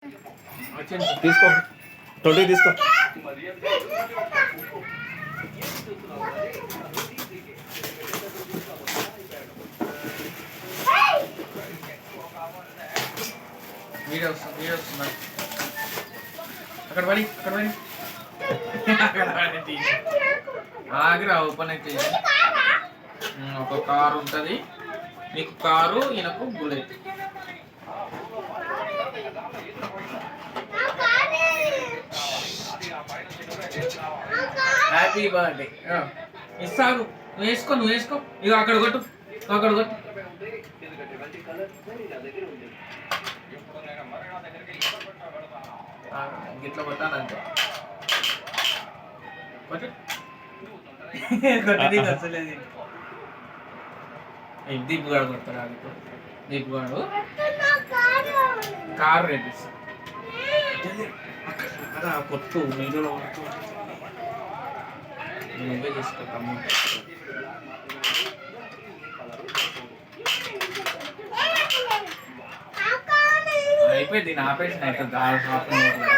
తీసుకో 20 తీసుకో. వీడియో వస్తుంది అక్కడ పడి ఆగిరా ఓపెన్ అయితే ఒక కారు ఉంటుంది నీకు కారు ఈయనకు బుల్లెట్ హ్యాపీ బర్త్డే ఇస్తాను నువ్వు వేసుకో ఇక అక్కడ కొట్టు గిట్ల కొట్టాలంటే అసలేదు దీపుగాడు కొడతాడు దీపుగాడు కారు రేపిస్తా అదా కొట్టు వీడియోలో కొట్టు నువ్వే తీసుకుంటాము అయిపోయింది ఆపేసిన అయితే 10 హాఫ్ అన్ అవర్